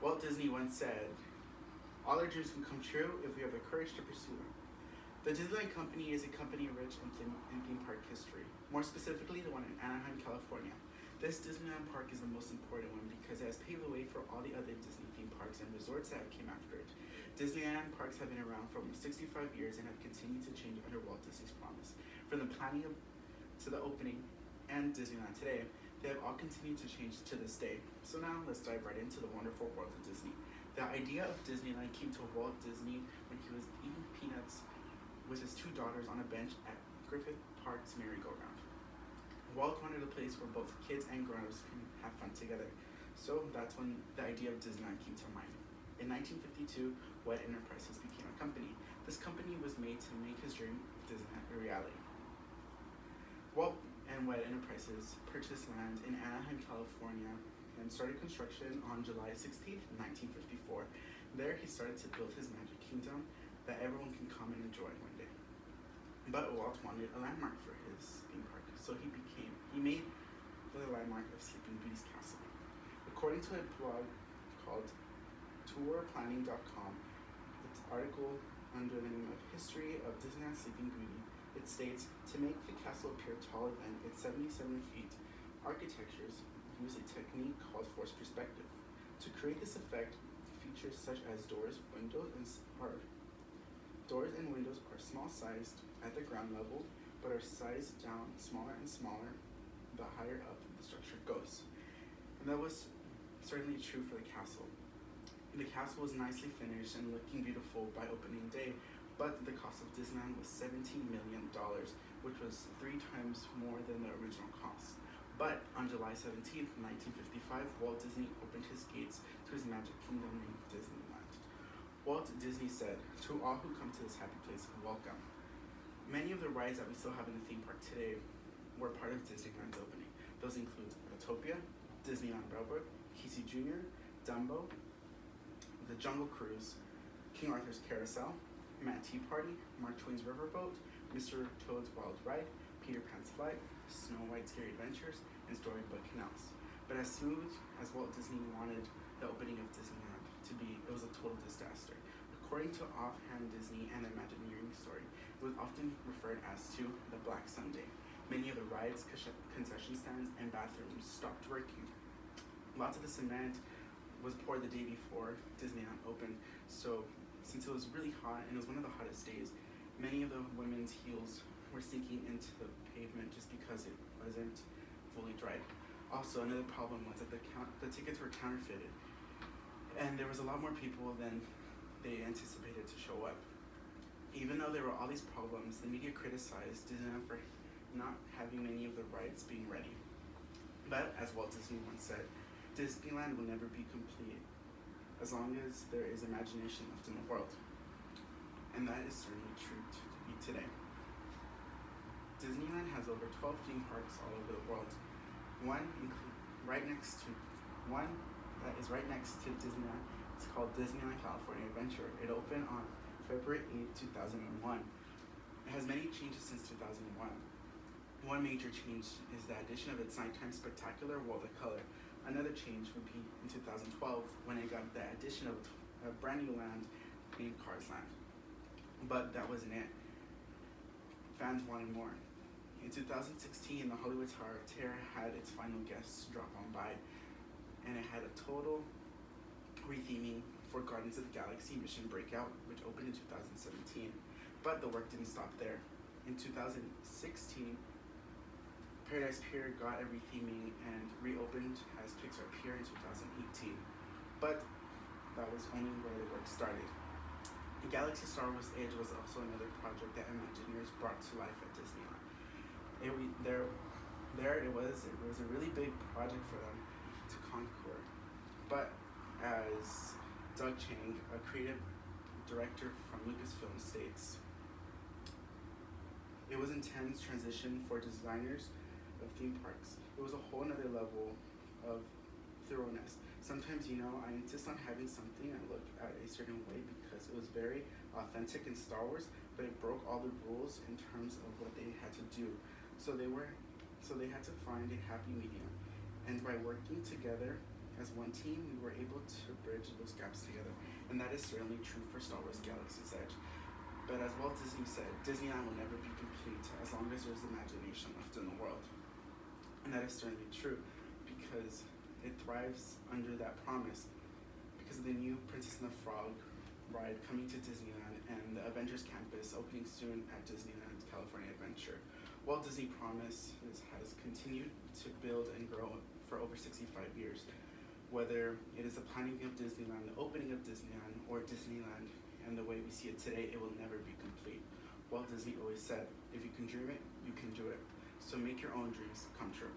Walt Disney once said, "All our dreams can come true if we have the courage to pursue them." The Disneyland Company is a company rich in theme park history, more specifically the one in Anaheim, California. This Disneyland park is the most important one because it has paved the way for all the other Disney theme parks and resorts that came after it. Disneyland parks have been around for almost 65 years and have continued to change under Walt Disney's promise. From the planning to the opening and Disneyland today, they have all continued to change to this day. So now let's dive right into the wonderful world of Disney. The idea of Disneyland came to Walt Disney when he was eating peanuts with his two daughters on a bench at Griffith Park's merry-go-round. Walt wanted a place where both kids and grown-ups can have fun together. So that's when the idea of Disneyland came to mind. In 1952, Wed Enterprises became a company. This company was made to make his dream of Disneyland a reality. Walt and Wed Enterprises purchased land in Anaheim, California, and started construction on July 16, 1954. There, he started to build his magic kingdom that everyone can come and enjoy one day. But Walt wanted a landmark for his theme park, so he made the landmark of Sleeping Beauty's castle. According to a blog called tourplanning.com, its article under the name of History of Disneyland Sleeping Beauty, it states, to make the castle appear taller than its 77 feet, architectures use a technique called forced perspective. To create this effect, features such as doors and windows are small-sized at the ground level, but are sized down smaller and smaller the higher up the structure goes. And that was certainly true for the castle. The castle was nicely finished and looking beautiful by opening day, but the cost of Disneyland was $17 million, which was 3 times more than the original cost. But on July 17, 1955, Walt Disney opened his gates to his magic kingdom named Disneyland. Walt Disney said, "To all who come to this happy place, welcome." Many of the rides that we still have in the theme park today were part of Disneyland's opening. Those include Autopia, Disneyland Railroad, Casey Jr., Dumbo, the Jungle Cruise, King Arthur's Carousel, Mad Tea Party, Mark Twain's Riverboat, Mr. Toad's Wild Ride, Peter Pan's Flight, Snow White's Scary Adventures, and Storybook Canals. But as smooth as Walt Disney wanted the opening of Disneyland to be, it was a total disaster. According to Offhand Disney and Imagineering story, it was often referred as to the Black Sunday. Many of the rides, concession stands, and bathrooms stopped working. Lots of the cement was poured the day before Disneyland opened, so since it was really hot and it was one of the hottest days, many of the women's heels were sinking into the pavement just because it wasn't fully dried. Also, another problem was that the tickets were counterfeited, and there was a lot more people than they anticipated to show up. Even though there were all these problems, the media criticized Disneyland for not having many of the rides being ready. But as Walt Disney once said, Disneyland will never be complete as long as there is imagination left in the world. And that is certainly true to be today. Disneyland has over 12 theme parks all over the world. One that is right next to Disneyland. It's called Disneyland California Adventure. It opened on February 8, 2001. It has many changes since 2001. One major change is the addition of its nighttime spectacular World of Color. Another change would be in 2012 when it got the addition of a brand new land named Cars Land. But that wasn't it. Fans wanted more. In 2016, the Hollywood Tower of Terror had its final guests drop on by, and it had a total retheming for Guardians of the Galaxy Mission Breakout, which opened in 2017. But the work didn't stop there. In 2016, Paradise Pier got a retheming and reopened as Pixar Pier in 2018. But that was only where the work started. The Galaxy Star Wars Edge was also another project that Imagineers brought to life at Disneyland. It was a really big project for them to conquer. But as Doug Chang, a creative director from Lucasfilm, states, it was intense transition for designers of theme parks. It was a whole nother level of thoroughness. Sometimes, I insist on having something that looked at a certain way because it was very authentic in Star Wars, but it broke all the rules in terms of what they had to do. So they had to find a happy medium. And by working together, as one team, we were able to bridge those gaps together. And that is certainly true for Star Wars Galaxy's Edge. But as Walt Disney said, Disneyland will never be complete as long as there's imagination left in the world. And that is certainly true because it thrives under that promise because of the new Princess and the Frog ride coming to Disneyland and the Avengers Campus opening soon at Disneyland California Adventure. Walt Disney Promise has continued to build and grow for over 65 years. Whether it is the planning of Disneyland, the opening of Disneyland, or Disneyland, and the way we see it today, it will never be complete. Walt Disney always said, if you can dream it, you can do it. So make your own dreams come true.